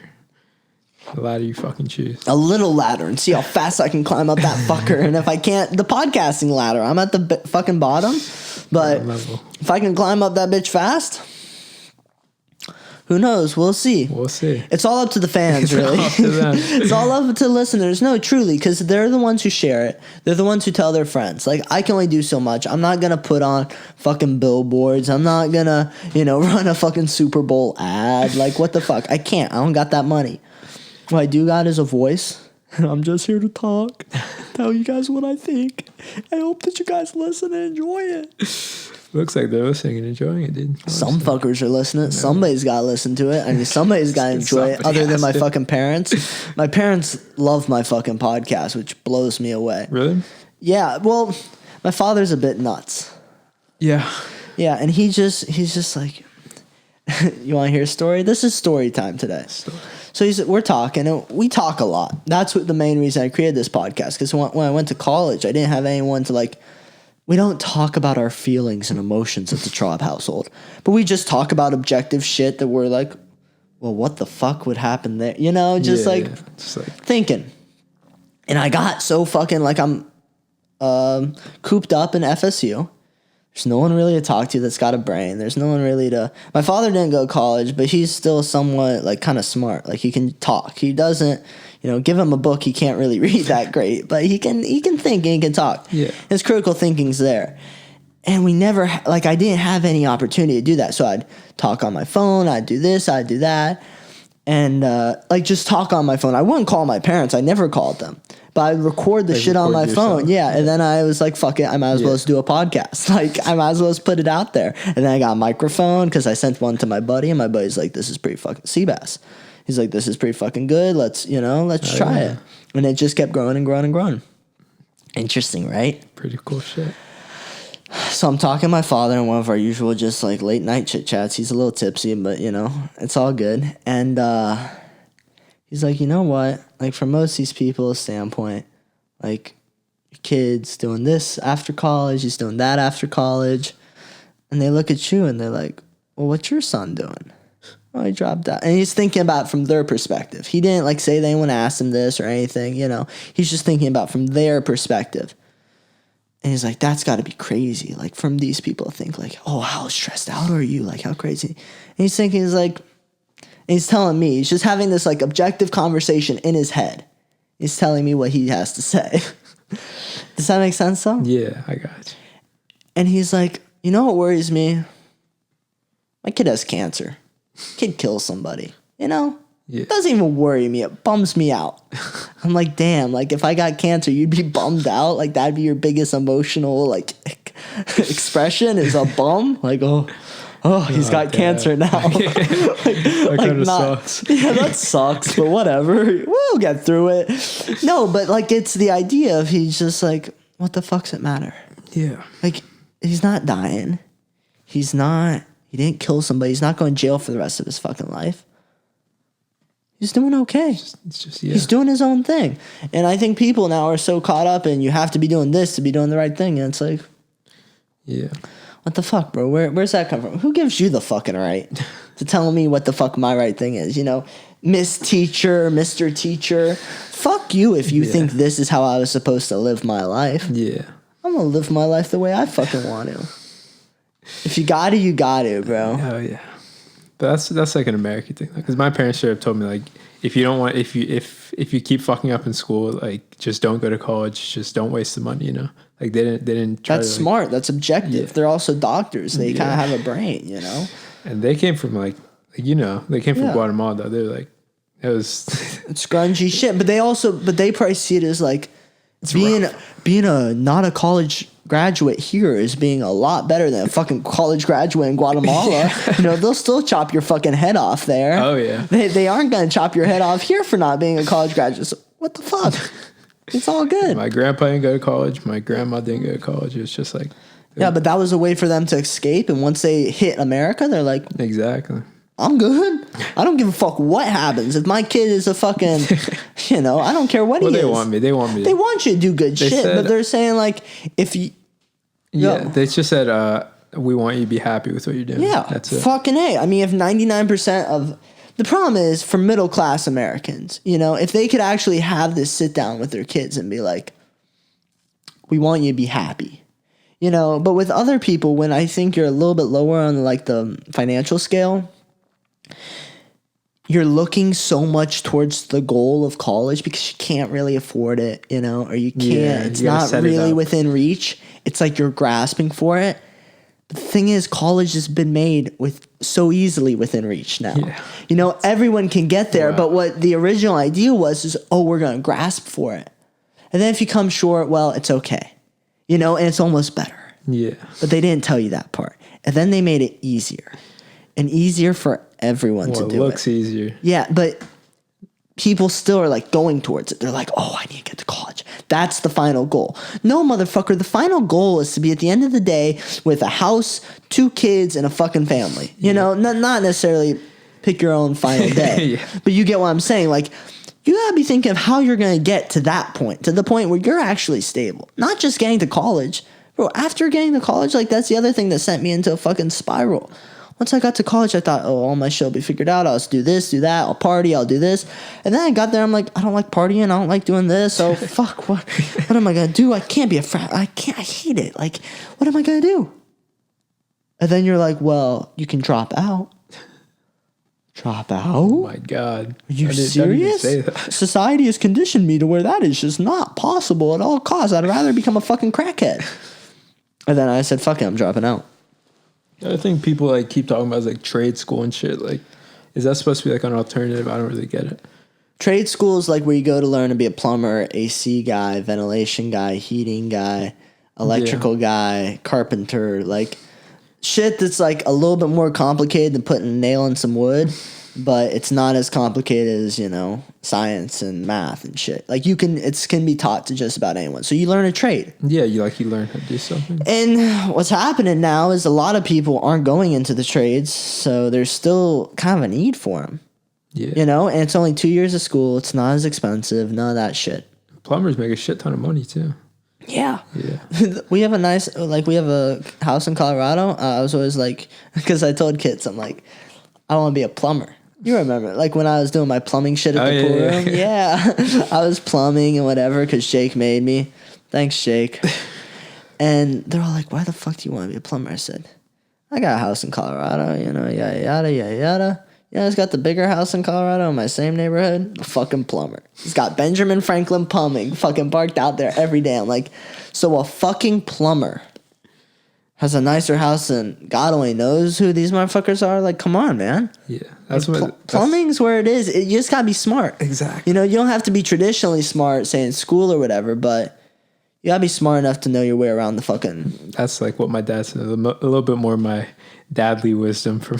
The ladder you fucking choose. A little ladder and see how fast I can climb up that fucker. And if I can't, the podcasting ladder, I'm at the fucking bottom. But if I can climb up that bitch fast, who knows? We'll see. It's all up to the fans, really. It's all up to listeners. No, truly, because they're the ones who share it. They're the ones who tell their friends. Like, I can only do so much. I'm not going to put on fucking billboards. I'm not going to, run a fucking Super Bowl ad. Like, what the fuck? I can't. I don't got that money. What I do got is a voice. I'm just here to talk. Tell you guys what I think. I hope that you guys listen and enjoy it. Looks like they're listening and enjoying it, dude. Honestly. Some fuckers are listening. Somebody's got to listen to it. I mean, somebody's got to enjoy it other than my fucking parents. My parents love my fucking podcast, which blows me away. Really? Yeah. Well, my father's a bit nuts. Yeah. Yeah. And he's just like, you want to hear a story? This is story time today. So we're talking, and we talk a lot. That's what the main reason I created this podcast. Because when I went to college, I didn't have anyone to we don't talk about our feelings and emotions at the Traub household. But we just talk about objective shit that we're like, well, what the fuck would happen there? Just thinking. And I got so fucking, I'm cooped up in FSU. There's no one really to talk to that's got a brain. There's no one really to... My father didn't go to college, but he's still somewhat, kind of smart. He can talk. He doesn't... give him a book, he can't really read that great. But he can think and he can talk. Yeah. His critical thinking's there. And we never... I didn't have any opportunity to do that. So I'd talk on my phone. I'd do this. I'd do that. And, just talk on my phone. I wouldn't call my parents. I never called them. But I'd record the shit on my phone. Yeah. And then I was like, fuck it. I might as well just do a podcast. I might as well just put it out there. And then I got a microphone because I sent one to my buddy. And my buddy's like, this is pretty fucking Seabass. He's like, this is pretty fucking good. Let's try it. And it just kept growing and growing and growing. Interesting, right? Pretty cool shit. So I'm talking to my father in one of our usual just like late night chit chats. He's a little tipsy, but you know, it's all good. And he's like, you know what? Like from most of these people's standpoint, like your kid's doing this after college, he's doing that after college. And they look at you and they're like, well, what's your son doing? Oh, he dropped out. And he's thinking about it from their perspective. He didn't like say that anyone asked him this or anything, you know. He's just thinking about from their perspective. And he's like, that's got to be crazy. Like, from these people think, like, oh, how stressed out are you? Like, how crazy? And he's thinking, he's like, and he's telling me, he's just having this, like, objective conversation in his head. He's telling me what he has to say. Does that make sense, though? Yeah, I got you. And he's like, you know what worries me? My kid has cancer. Kid kills somebody, you know? Yeah. It doesn't even worry me. It bums me out. I'm like, damn, like if I got cancer, you'd be bummed out. Like that'd be your biggest emotional like expression is a bum. Like, oh, he's got cancer now. That kind of sucks. Yeah, that sucks, but whatever. We'll get through it. No, but like it's the idea of he's just like, what the fuck's it matter? Yeah. Like he's not dying. He didn't kill somebody. He's not going to jail for the rest of his fucking life. He's doing okay. It's just, yeah. He's doing his own thing. And I think people now are so caught up in you have to be doing this to be doing the right thing. And it's like, yeah. what the fuck, bro? Where's that come from? Who gives you the fucking right to tell me what the fuck my right thing is? You know, Miss Teacher, Mr. Teacher. Fuck you if you think this is how I was supposed to live my life. Yeah. I'm going to live my life the way I fucking want to. If you got to, you got to, bro. Oh, yeah. But that's like an American thing, because my parents should have told me like, if you keep fucking up in school, like just don't go to college, just don't waste the money, you know. Like they didn't. Try That's to, smart. That's objective. Yeah. They're also doctors. They kind of have a brain, you know. And they came from they came from Guatemala. Though. They're like, it was it's grungy shit. But they probably see it as like being a not a college graduate here is being a lot better than a fucking college graduate in Guatemala. You know, they'll still chop your fucking head off there. Oh yeah. They aren't gonna chop your head off here for not being a college graduate. So what the fuck? It's all good. My grandpa didn't go to college. My grandma didn't go to college. It was just like yeah, but that was a way for them to escape. And once they hit America, they're like, exactly. I'm good. I don't give a fuck what happens. If my kid is a fucking, you know, I don't care what he is. They want me. They want me. They want you to do good shit, but they're saying like, if you, they just said, we want you to be happy with what you're doing. Yeah, that's it. Fucking A. I mean, if 99% of the problem is for middle class Americans, you know, if they could actually have this sit down with their kids and be like, we want you to be happy. You know, but with other people, when I think you're a little bit lower on like the financial scale, you're looking so much towards the goal of college because you can't really afford it, you know, or you can't. It's not really within reach. It's like you're grasping for it. But the thing is, college has been made with so easily within reach now. Yeah. You know, everyone can get there. Wow. But what the original idea was is, oh, we're going to grasp for it. And then if you come short, well, it's okay. You know, and it's almost better. Yeah. But they didn't tell you that part. And then they made it easier. And easier for everyone to do it. It looks easier. Yeah, but people still are like going towards it. They're like, oh, I need to get to college. That's the final goal. No, motherfucker, the final goal is to be at the end of the day with a house, 2 kids, and a fucking family. You know, not necessarily pick your own final day. But you get what I'm saying. Like, you gotta be thinking of how you're gonna get to that point, to the point where you're actually stable. Not just getting to college. Bro, after getting to college, like that's the other thing that sent me into a fucking spiral. Once I got to college, I thought, oh, all my shit will be figured out. I'll just do this, do that. I'll party. I'll do this. And then I got there. I'm like, I don't like partying. I don't like doing this. So fuck, what am I going to do? I can't be a frat. I hate it. Like, what am I going to do? And then you're like, well, you can drop out. Drop out? Oh my God. Are you serious? Society has conditioned me to where that is just not possible at all costs. I'd rather become a fucking crackhead. And then I said, fuck it, I'm dropping out. The other thing people like keep talking about is like trade school and shit. Like, is that supposed to be like an alternative? I don't really get it. Trade school is like where you go to learn to be a plumber, AC guy, ventilation guy, heating guy, electrical guy, carpenter, like shit that's like a little bit more complicated than putting a nail in some wood. but it's not as complicated as, science and math and shit. Like it can be taught to just about anyone. So you learn a trade. Yeah, you learn how to do something. And what's happening now is a lot of people aren't going into the trades, so there's still kind of a need for them. Yeah. And it's only 2 years of school. It's not as expensive. None of that shit. Plumbers make a shit ton of money too. Yeah. Yeah. We have a house in Colorado. I was always like, because I told kids, I'm like, I want to be a plumber. You remember, like when I was doing my plumbing shit at the pool room? Yeah. I was plumbing and whatever because Jake made me. Thanks, Jake. And they're all like, why the fuck do you want to be a plumber? I said, I got a house in Colorado, yada, yada, yada, yada. Yeah, he's got the bigger house in Colorado in my same neighborhood. A fucking plumber. He's got Benjamin Franklin Plumbing fucking parked out there every day. I'm like, so a fucking plumber has a nicer house than God only knows who these motherfuckers are? Like, come on, man. Yeah. That's what plumbing's where it is. You just gotta be smart. Exactly. You don't have to be traditionally smart, say in school or whatever, but you gotta be smart enough to know your way around the fucking. That's like what my dad said. A little bit more my dadly wisdom from.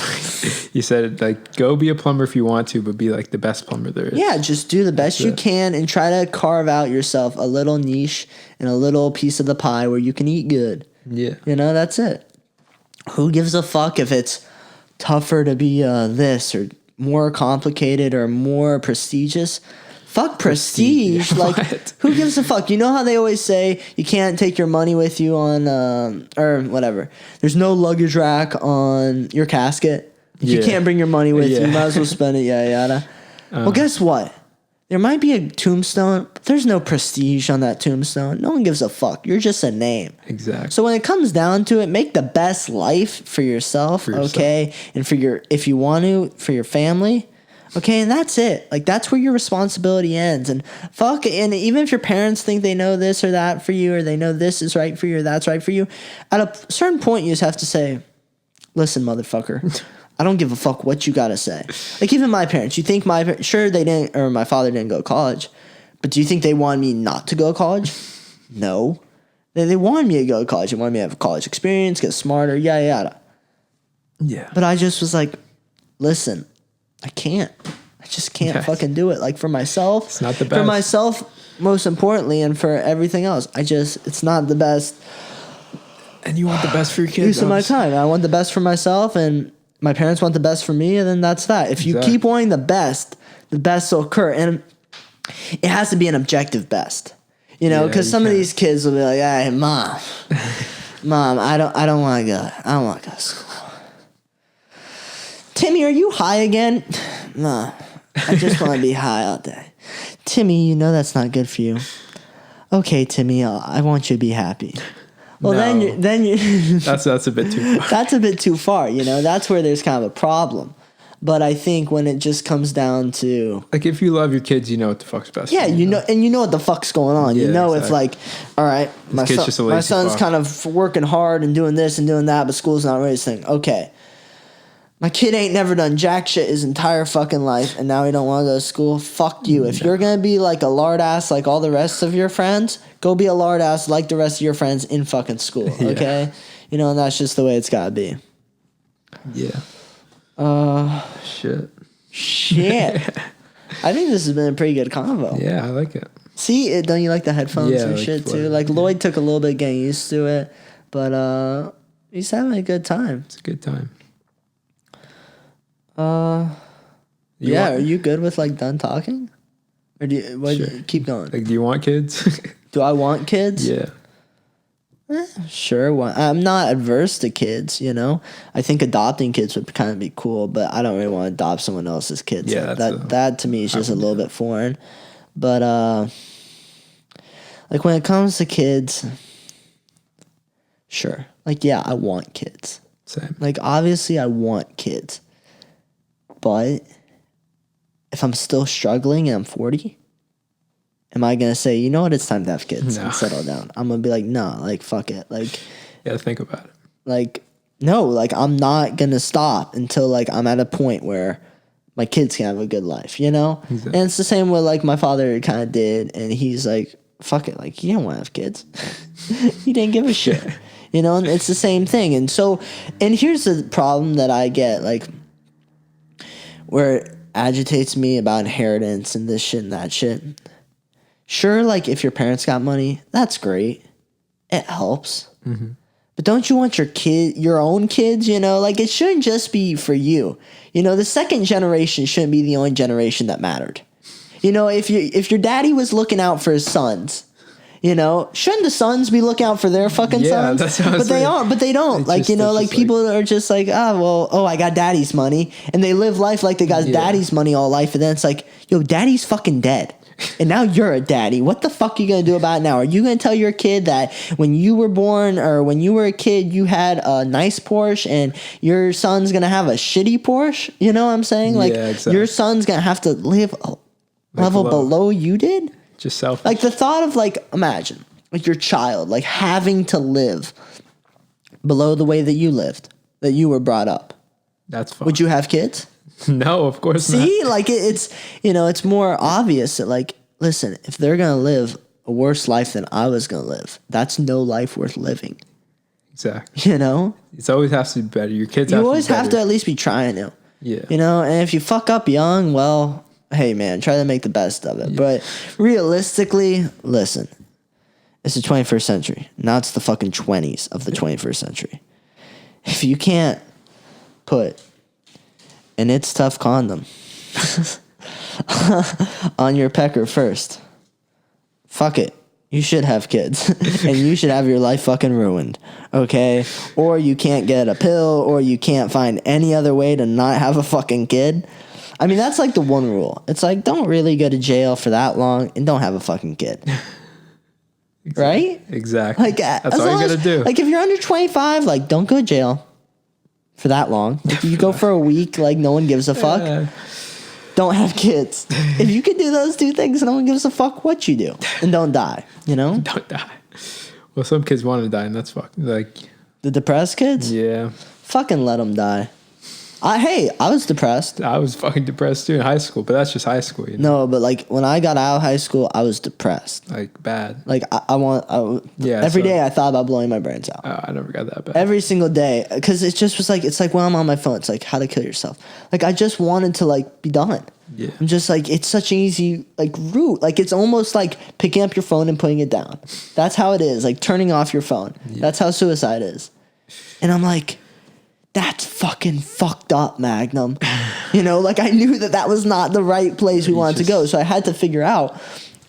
He said, like, go be a plumber if you want to, but be like the best plumber there is. Yeah, just do the best you can and try to carve out yourself a little niche and a little piece of the pie where you can eat good. Yeah. That's it. Who gives a fuck if it's tougher to be this or more complicated or more prestigious? Fuck prestige. Like, who gives a fuck? You know how they always say you can't take your money with you on, or whatever. There's no luggage rack on your casket. If you can't bring your money with you, you might as well spend it, yada, yada. Well, guess what? There might be a tombstone, but there's no prestige on that tombstone. No one gives a fuck. You're just a name. Exactly. So when it comes down to it, make the best life for yourself, okay? And for if you want to, for your family, okay? And that's it. Like, that's where your responsibility ends. And fuck, and even if your parents think they know this or that for you, or they know this is right for you or that's right for you, at a certain point, you just have to say, listen, motherfucker. I don't give a fuck what you gotta say. Like, even my parents, you think sure they didn't, or my father didn't go to college, but do you think they wanted me not to go to college? No. They wanted me to go to college. They wanted me to have a college experience, get smarter, yada, yada. Yeah. But I just was like, listen, I can't. I just can't fucking do it. Like, for myself. It's not the best. For myself, most importantly, and for everything else. It's not the best. And you want the best for your kids. Use of my time. I want the best for myself, and my parents want the best for me, and then that's that. If you keep wanting the best will occur. And it has to be an objective best. Because some of these kids will be like, hey, mom, I don't want to go. I don't want to go to school. Timmy, are you high again? No, I just want to be high all day. Timmy, that's not good for you. Okay, Timmy, I want you to be happy. Well, no. then you that's a bit too far. That's a bit too far, That's where there's kind of a problem. But I think when it just comes down to, like, if you love your kids, you know what the fuck's best. Yeah, and you know what the fuck's going on. Yeah, It's like, all right, my son's kind of working hard and doing this and doing that, but school's not really his thing. Okay, my kid ain't never done jack shit his entire fucking life, and now he don't want to go to school. Fuck you. If you're gonna be like a lard ass like all the rest of your friends, go be a lard ass like the rest of your friends in fucking school. Okay, and that's just the way it's gotta be. Yeah. Shit. I think this has been a pretty good convo. Yeah, I like it. See, don't you like the headphones and shit too? Like, Lloyd took a little bit getting used to it, but he's having a good time. It's a good time. Are you good with like done talking? Or do you keep going? Like, do you want kids? Do I want kids? Yeah. Sure. I'm not adverse to kids, I think adopting kids would kind of be cool, but I don't really want to adopt someone else's kids. Yeah, that to me is just a little bit foreign. But like, when it comes to kids, sure. Like, yeah, I want kids. Same. Like, obviously I want kids. But if I'm still struggling and I'm 40, am I going to say, you know what, it's time to have kids and settle down? I'm going to be like, no, like, fuck it. Like, yeah, think about it. Like, no, like, I'm not going to stop until, like, I'm at a point where my kids can have a good life, Exactly. And it's the same way, like, my father kind of did, and he's like, fuck it. Like, he didn't want to have kids. He didn't give a shit, and it's the same thing. And so, and here's the problem that I get, like, where it agitates me about inheritance and this shit and that shit. Sure, like if your parents got money, that's great. It helps. Mm-hmm. But don't you want your own kids, you know? Like it shouldn't just be for you. You know, the second generation shouldn't be the only generation that mattered. You know, if your daddy was looking out for his sons, you know, shouldn't the sons be looking out for their fucking sons? That's what I was but they saying. aren't. But they don't. It's like, just, you know, like people are just like, I got daddy's money. And they live life like they got daddy's money all life. And then it's like, yo, daddy's fucking dead. And now you're a daddy. What the fuck are you going to do about it now? Are you going to tell your kid that when you were born or when you were a kid, you had a nice Porsche and your son's going to have a shitty Porsche? You know what I'm saying? Like, exactly. Your son's going to have to live a level below you did? Just selfish. Like, the thought of, like, imagine, like, your child, like, having to live below the way that you lived, that you were brought up. That's fun. Would you have kids? No, of course not. See, like it's, you know, it's more obvious that like, listen, if they're going to live a worse life than I was going to live, that's no life worth living. Exactly. You know? It always has to be better. Your kids You have always to be have better. to at least be trying to. Yeah. You know, and if you fuck up young, well, hey man, try to make the best of it. Yeah. But realistically, listen, it's the 21st century. Now it's the fucking 20s of the 21st century. If you can't put an It's Tough condom on your pecker first, fuck it. You should have kids. And you should have your life fucking ruined. Okay? Or you can't get a pill, or you can't find any other way to not have a fucking kid. I mean, that's like the one rule. It's like, don't really go to jail for that long and don't have a fucking kid. Exactly. Right? Exactly. Like, that's all you gotta do. Like, if you're under 25, like, don't go to jail for that long. If you go for a week, like, no one gives a fuck. Don't have kids. If you can do those two things, no one gives a fuck what you do. And don't die, you know? Don't die. Well, some kids want to die, and that's fucking, like... The depressed kids? Yeah. Fucking let them die. I was depressed. I was fucking depressed, too, in high school, but that's just high school, you know? No, but, like, when I got out of high school, I was depressed. Like, bad. Like, every day I thought about blowing my brains out. I never got that bad. Every single day. Because it just was like, it's like when I'm on my phone, it's like, how to kill yourself. Like, I just wanted to, like, be done. Yeah. I'm just like, it's such an easy, like, route. Like, it's almost like picking up your phone and putting it down. That's how it is. Like, turning off your phone. Yeah. That's how suicide is. And I'm like, that's fucking fucked up, Magnum. You know, like, I knew that was not the right place we wanted to go. So I had to figure out,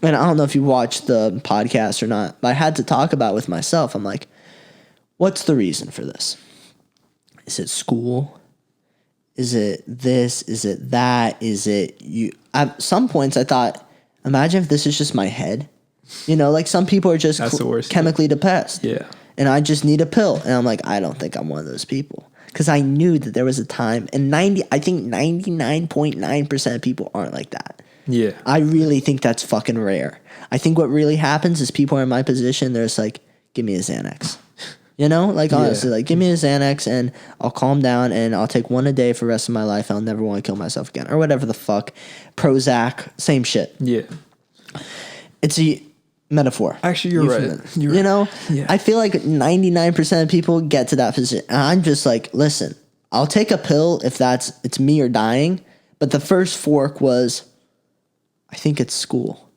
and I don't know if you watched the podcast or not, but I had to talk about it with myself. I'm like, what's the reason for this? Is it school? Is it this? Is it that? Is it you? At some points I thought, imagine if this is just my head. You know, like some people are just chemically depressed. Yeah. And I just need a pill. And I'm like, I don't think I'm one of those people. Because I knew that there was a time, and I think 99.9% of people aren't like that. Yeah. I really think that's fucking rare. I think what really happens is people are in my position, they're just like, give me a Xanax. You know? Like, honestly, like, give me a Xanax, and I'll calm down, and I'll take one a day for the rest of my life. I'll never want to kill myself again. Or whatever the fuck. Prozac, same shit. Yeah. It's a metaphor. Actually, you're right. You know? Yeah. I feel like 99% of people get to that position. And I'm just like, listen, I'll take a pill if it's me or dying. But the first fork was, I think it's school.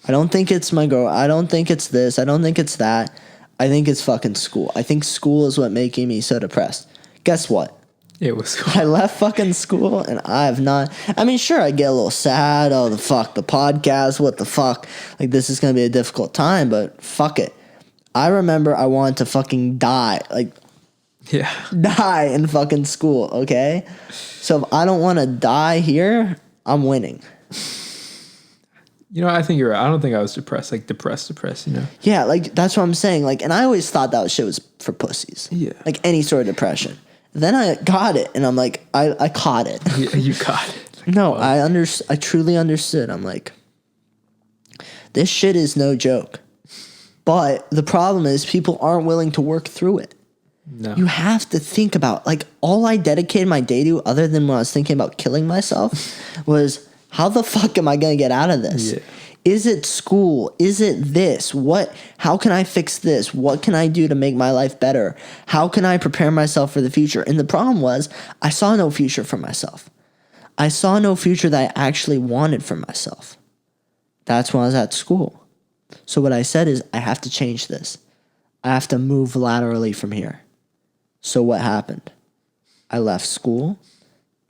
I don't think it's my girl. I don't think it's this. I don't think it's that. I think it's fucking school. I think school is what making me so depressed. Guess what? It was school. I left fucking school and I have not. I mean, sure, I get a little sad. Oh, the fuck, the podcast. What the fuck? Like, this is going to be a difficult time, but fuck it. I remember I wanted to fucking die. Like, die in fucking school, okay? So if I don't want to die here, I'm winning. You know, I think you're right. I don't think I was depressed, like depressed, you know? Yeah, like, that's what I'm saying. Like, and I always thought that shit was for pussies. Yeah. Like, any sort of depression. Then I got it, and I'm like, I caught it. Yeah, you got it. Like, no, I truly understood. I'm like, this shit is no joke. But the problem is people aren't willing to work through it. No. You have to think about, like, all I dedicated my day to, other than when I was thinking about killing myself, was how the fuck am I going to get out of this? Yeah. Is it school? Is it this? How can I fix this? What can I do to make my life better? How can I prepare myself for the future? And the problem was, I saw no future for myself. I saw no future that I actually wanted for myself. That's when I was at school. So what I said is, I have to change this. I have to move laterally from here. So what happened? I left school.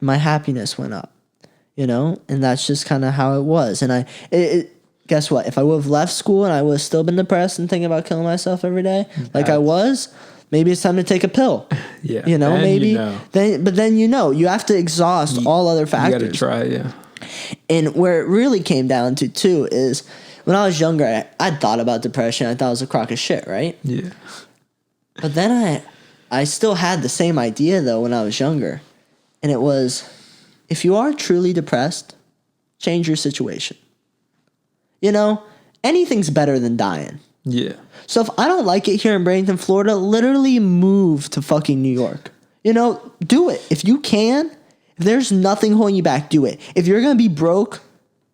My happiness went up, you know? And that's just kind of how it was. And guess what? If I would have left school and I would have still been depressed and thinking about killing myself every day, like I was, maybe it's time to take a pill. Yeah. You know, and maybe. you know. Then you have to exhaust all other factors. You gotta try, yeah. And where it really came down to, too, is when I was younger, I thought about depression. I thought it was a crock of shit, right? Yeah. But then I still had the same idea, though, when I was younger. And it was, if you are truly depressed, change your situation. You know, anything's better than dying. Yeah. So if I don't like it here in Bradenton, Florida, literally move to fucking New York. You know, do it. If you can, if there's nothing holding you back, do it. If you're going to be broke,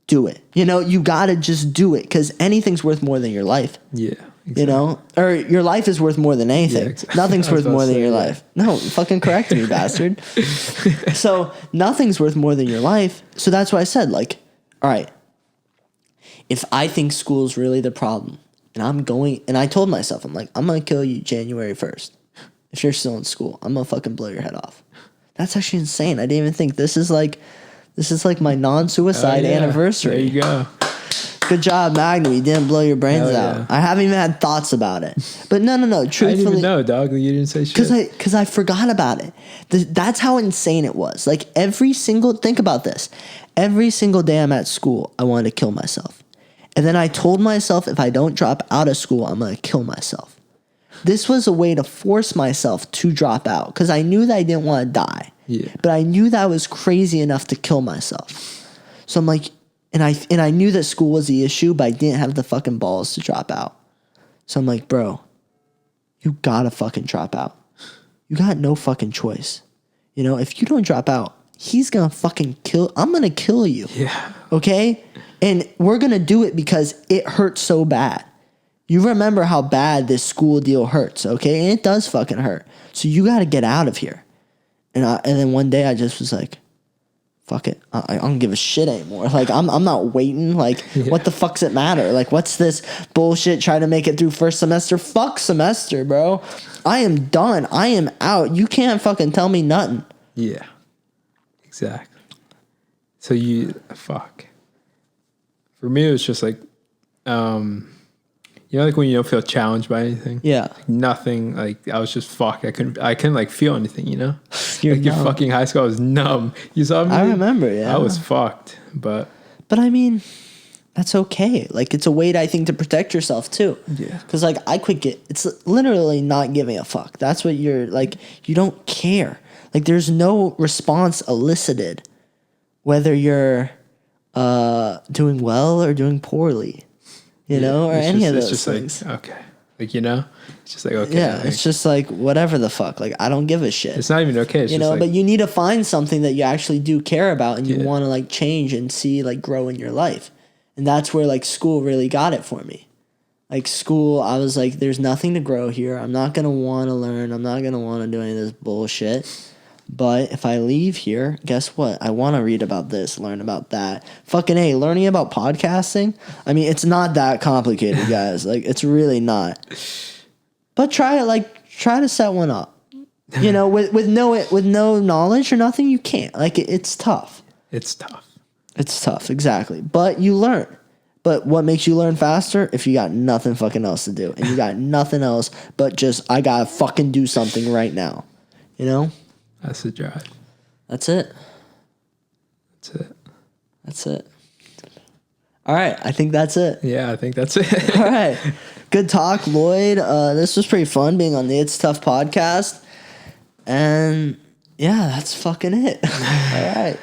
do it. You know, you got to just do it because anything's worth more than your life. Yeah. Exactly. You know, or your life is worth more than anything. Yeah, exactly. Nothing's worth more than your life. No, you fucking correct me, bastard. So nothing's worth more than your life. So that's why I said, like, all right, if I think school's really the problem, and I told myself, I'm like, I'm going to kill you January 1st. If you're still in school, I'm going to fucking blow your head off. That's actually insane. I didn't even think this is like my non-suicide anniversary. There you go. Good job, Magnum. You didn't blow your brains out. I haven't even had thoughts about it. But no. Truthfully, I didn't even know, dog. You didn't say shit. Because I forgot about it. That's how insane it was. Like think about this. Every single day I'm at school, I wanted to kill myself. And then I told myself if I don't drop out of school, I'm going to kill myself. This was a way to force myself to drop out because I knew that I didn't want to die. Yeah. But I knew that I was crazy enough to kill myself. So I'm like, and I knew that school was the issue, but I didn't have the fucking balls to drop out. So I'm like, bro, you gotta fucking drop out. You got no fucking choice. You know, if you don't drop out, he's gonna fucking I'm gonna kill you. Yeah. Okay? And we're gonna do it because it hurts so bad. You remember how bad this school deal hurts, okay? And it does fucking hurt. So you gotta get out of here. And then one day I just was like, fuck it. I don't give a shit anymore. Like, I'm not waiting. Like, what the fuck's it matter? Like, what's this bullshit trying to make it through first semester? Fuck semester, bro. I am done. I am out. You can't fucking tell me nothing. Yeah. Exactly. So fuck. For me, it was just like, you know, like when you don't feel challenged by anything? Yeah. Like nothing. Like, I was just fuck. I couldn't like feel anything, you know? You're like your numb. Fucking high school, I was numb. You saw me? I remember, yeah. I was fucked, but I mean, that's okay. Like, it's a way, I think, to protect yourself, too. Yeah. Because, like, it's literally not giving a fuck. That's what you're, like, you don't care. Like, there's no response elicited whether you're doing well or doing poorly. You know, or any of those things. Like, okay. Like, you know? It's just like, okay. Yeah, like, it's just like, whatever the fuck. Like, I don't give a shit. It's not even okay. It's you know, just but like, you need to find something that you actually do care about and you want to, like, change and see, like, grow in your life. And that's where, like, school really got it for me. Like, school, I was like, there's nothing to grow here. I'm not going to want to learn. I'm not going to want to do any of this bullshit. But if I leave here, guess what? I want to read about this, learn about that. Fucking A, learning about podcasting. I mean, it's not that complicated, guys. Like, it's really not. But try to set one up. You know, with no knowledge or nothing, you can't. Like, it's tough. It's tough. It's tough, exactly. But you learn. But what makes you learn faster? If you got nothing fucking else to do. And you got nothing else but just, I gotta fucking do something right now. You know? That's the drive. That's it. All right. I think that's it. Yeah, I think that's it. All right. Good talk, Lloyd. This was pretty fun being on the It's Tough podcast. And yeah, that's fucking it. All right.